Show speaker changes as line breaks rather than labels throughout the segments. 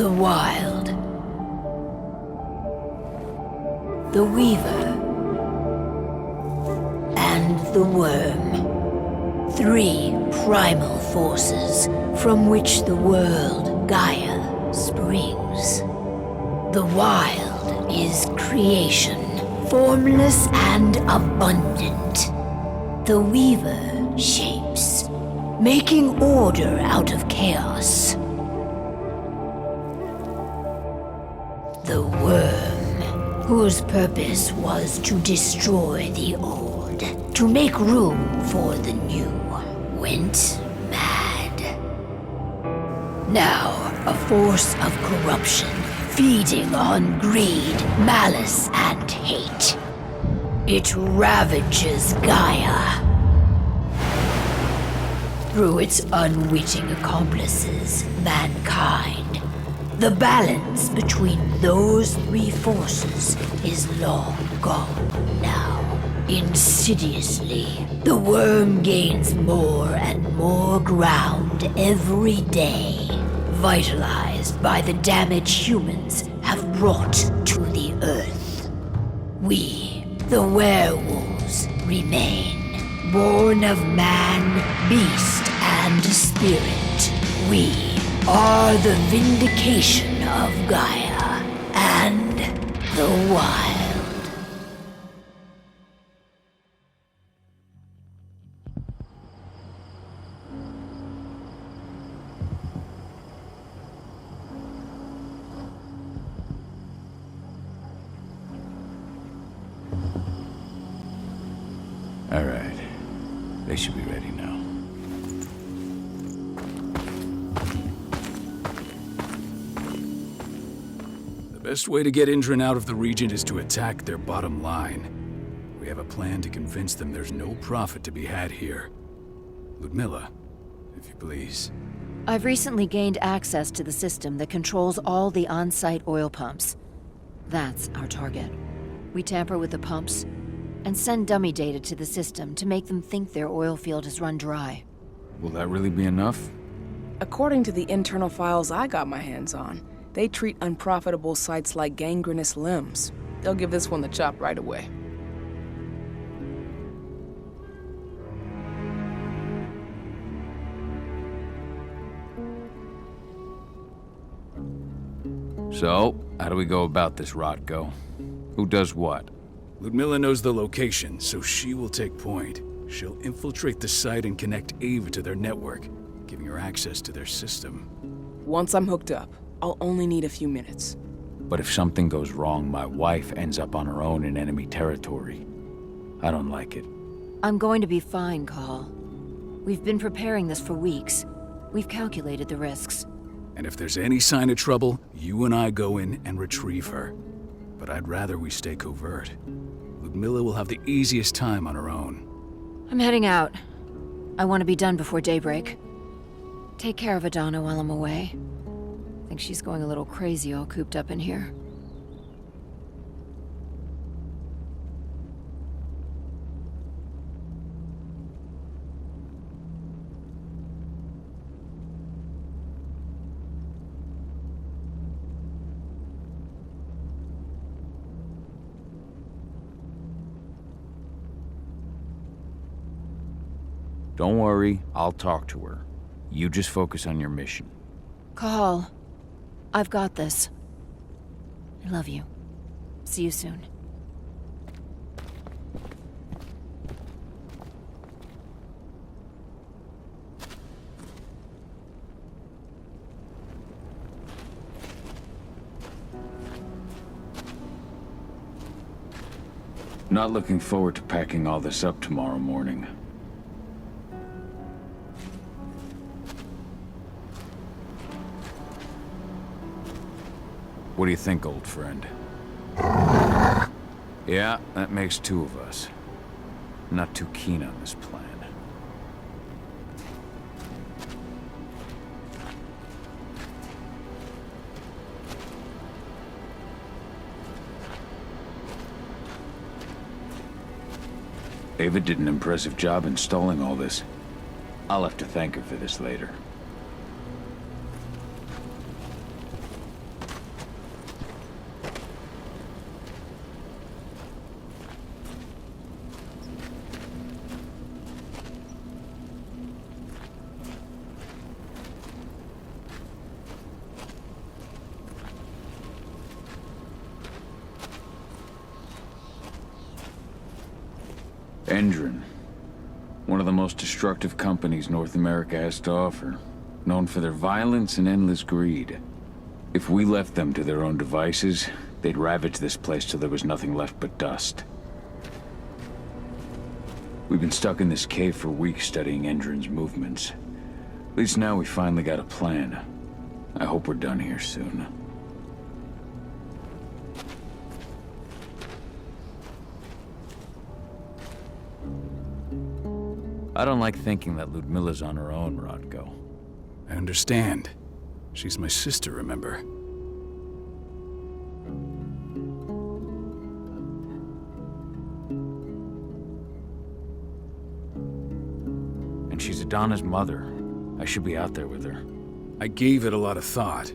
The Wild. The Weaver. And and the worm. Three primal forces from which the world, Gaia, springs. The wild is creation, formless and abundant. The weaver shapes, making order out of chaos. The worm, whose purpose was to destroy the old, to make room for the new, went mad. Now, a force of corruption, feeding on greed, malice, and hate. It ravages Gaia. Through its unwitting accomplices, mankind, the balance between those three forces is long gone now. Insidiously, the worm gains more and more ground every day, vitalized by the damage humans have brought to the Earth. We, the werewolves, remain, born of man, beast, and spirit. We are the vindication of Gaia and the wild.
All right. They should be ready now.
The best way to get Indran out of the region is to attack their bottom line. We have a plan to convince them there's no profit to be had here. Ludmilla, if you please.
I've recently gained access to the system that controls all the on-site oil pumps. That's our target. We tamper with the pumps and send dummy data to the system to make them think their oil field has run dry.
Will that really be enough?
According to the internal files I got my hands on, they treat unprofitable sites like gangrenous limbs. They'll give this one the chop right away.
So, how do we go about this, Rotko? Who does what?
Ludmilla knows the location, so she will take point. She'll infiltrate the site and connect Ava to their network, giving her access to their system.
Once I'm hooked up, I'll only need a few minutes.
But if something goes wrong, my wife ends up on her own in enemy territory. I don't like it.
I'm going to be fine, Call. We've been preparing this for weeks. We've calculated the risks.
And if there's any sign of trouble, you and I go in and retrieve her. But I'd rather we stay covert. Ludmilla will have the easiest time on her own.
I'm heading out. I want to be done before daybreak. Take care of Adana while I'm away. Think she's going a little crazy all cooped up in here.
Don't worry, I'll talk to her. You just focus on your mission.
Call. I've got this. I love you. See you soon.
Not looking forward to packing all this up tomorrow morning. What do you think, old friend? Yeah, that makes two of us. Not too keen on this plan. Ava did an impressive job installing all this. I'll have to thank her for this later. Endron. One of the most destructive companies North America has to offer. Known for their violence and endless greed. If we left them to their own devices, they'd ravage this place till there was nothing left but dust. We've been stuck in this cave for weeks studying Endron's movements. At least now we finally got a plan. I hope we're done here soon. I don't like thinking that Ludmilla's on her own, Rodko.
I understand. She's my sister, remember?
And she's Adana's mother. I should be out there with her.
I gave it a lot of thought.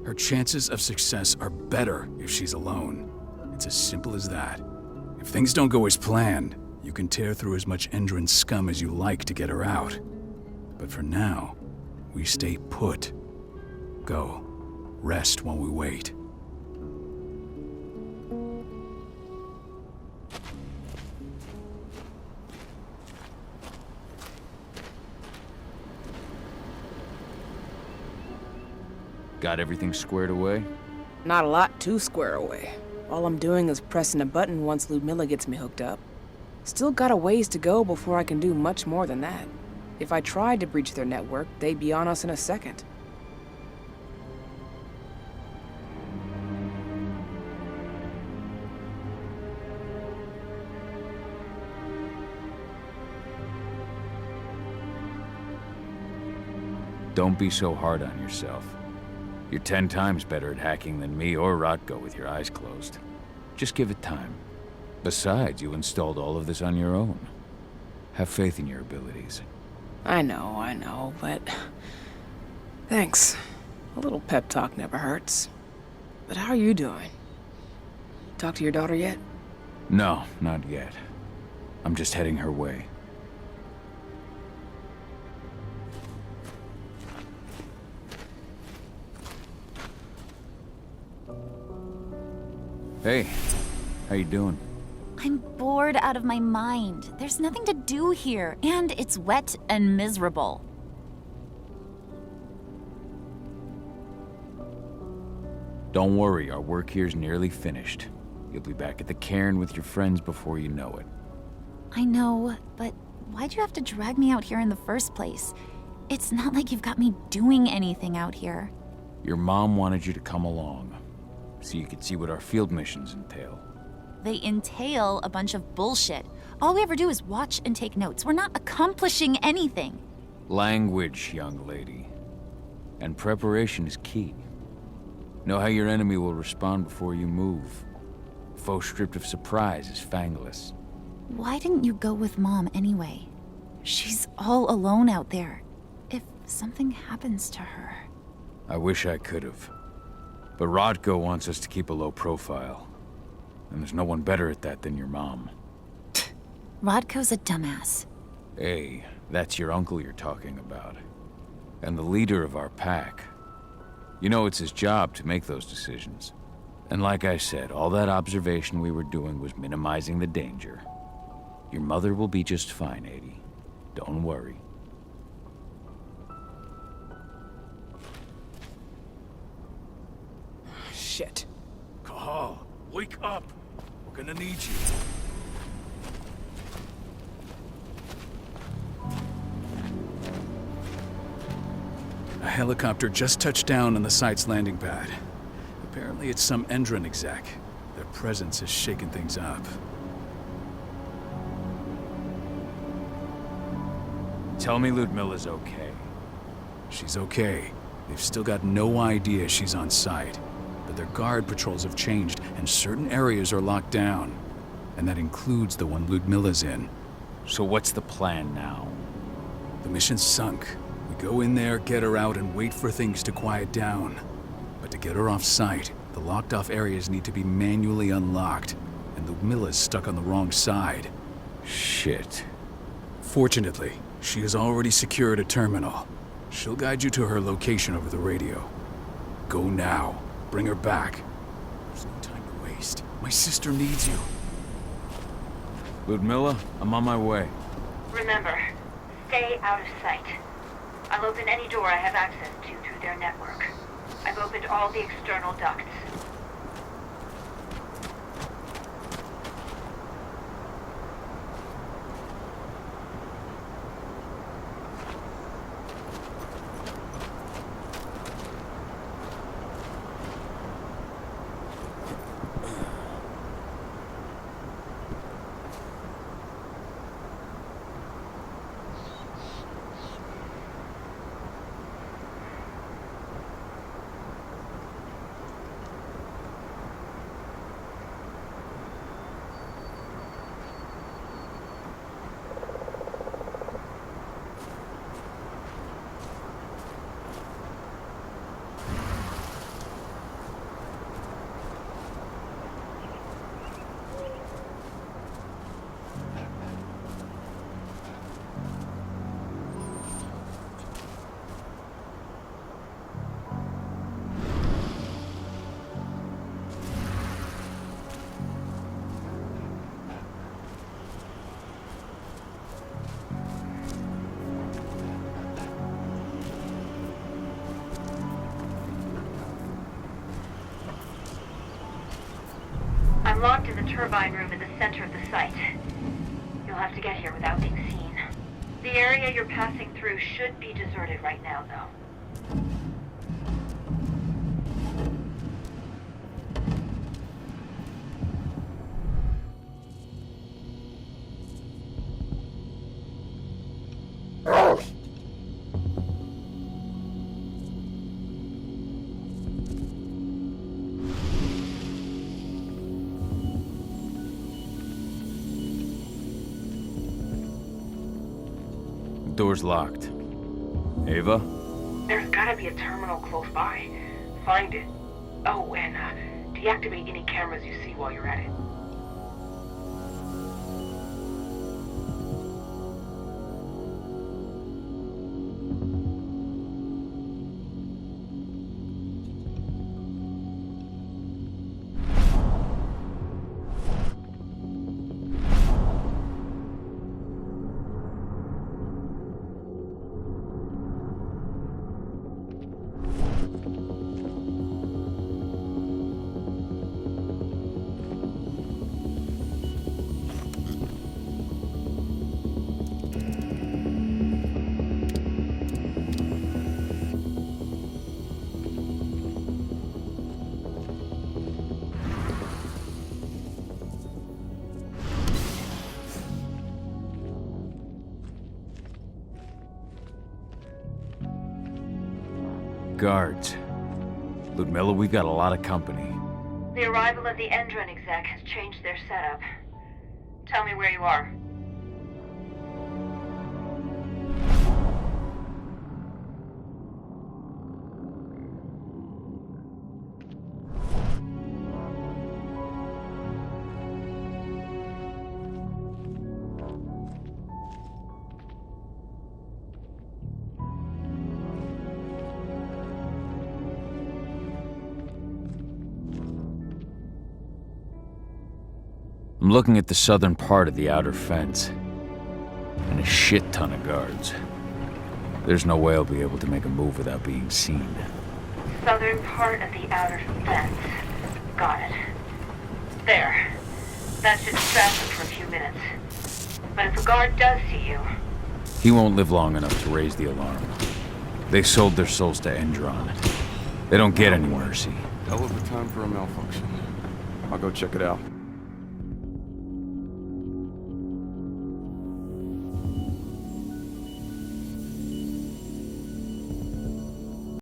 Her chances of success are better if she's alone. It's as simple as that. If things don't go as planned, you can tear through as much Endron scum as you like to get her out. But for now, we stay put. Go. Rest while we wait.
Got everything squared away?
Not a lot to square away. All I'm doing is pressing a button once Ludmilla gets me hooked up. Still got a ways to go before I can do much more than that. If I tried to breach their network, they'd be on us in a second.
Don't be so hard on yourself. You're 10 times better at hacking than me or Rodko with your eyes closed. Just give it time. Besides, you installed all of this on your own. Have faith in your abilities.
I know, but... Thanks. A little pep talk never hurts. But how are you doing? Talk to your daughter yet?
No, not yet. I'm just heading her way. Hey, how you doing?
I'm bored out of my mind. There's nothing to do here, and it's wet and miserable.
Don't worry, our work here's nearly finished. You'll be back at the cairn with your friends before you know it.
I know, but why'd you have to drag me out here in the first place? It's not like you've got me doing anything out here.
Your mom wanted you to come along, so you could see what our field missions entail.
They entail a bunch of bullshit. All we ever do is watch and take notes. We're not accomplishing anything.
Language, young lady. And preparation is key. Know how your enemy will respond before you move. Foe stripped of surprise is fangless.
Why didn't you go with Mom anyway? She's all alone out there. If something happens to her...
I wish I could have. But Rodko wants us to keep a low profile. And there's no one better at that than your mom.
Rodko's a dumbass.
Hey, that's your uncle you're talking about. And the leader of our pack. You know it's his job to make those decisions. And like I said, all that observation we were doing was minimizing the danger. Your mother will be just fine, Adie. Don't worry.
Shit.
Cahal, wake up! We're gonna need you. A helicopter just touched down on the site's landing pad. Apparently it's some Endron exec. Their presence has shaken things up.
Tell me Ludmilla's okay.
She's okay. They've still got no idea she's on site. But their guard patrols have changed, and certain areas are locked down. And that includes the one Ludmilla's in.
So what's the plan now?
The mission's sunk. We go in there, get her out, and wait for things to quiet down. But to get her off site, the locked-off areas need to be manually unlocked. And Ludmilla's stuck on the wrong side.
Shit.
Fortunately, she has already secured a terminal. She'll guide you to her location over the radio. Go now. Bring her back. There's no time to waste. My sister needs you.
Ludmilla, I'm on my way.
Remember, stay out of sight. I'll open any door I have access to through their network. I've opened all the external ducts. I'm locked in the turbine room in the center of the site. You'll have to get here without being seen. The area you're passing through should be deserted right now, though.
Door's locked. Ava?
There's gotta be a terminal close by. Find it. Oh, and deactivate any cameras you see while you're at it.
Guards. Ludmilla, we've got a lot of company.
The arrival of the Endron exec has changed their setup. Tell me where you are.
I'm looking at the southern part of the outer fence. And a shit ton of guards. There's no way I'll be able to make a move without being seen.
Southern part of the outer fence. Got it. There. That should distract them for a few minutes. But if a guard does see you...
He won't live long enough to raise the alarm. They sold their souls to Endron. They don't get any mercy.
Hell of a time for a malfunction. I'll go check it out.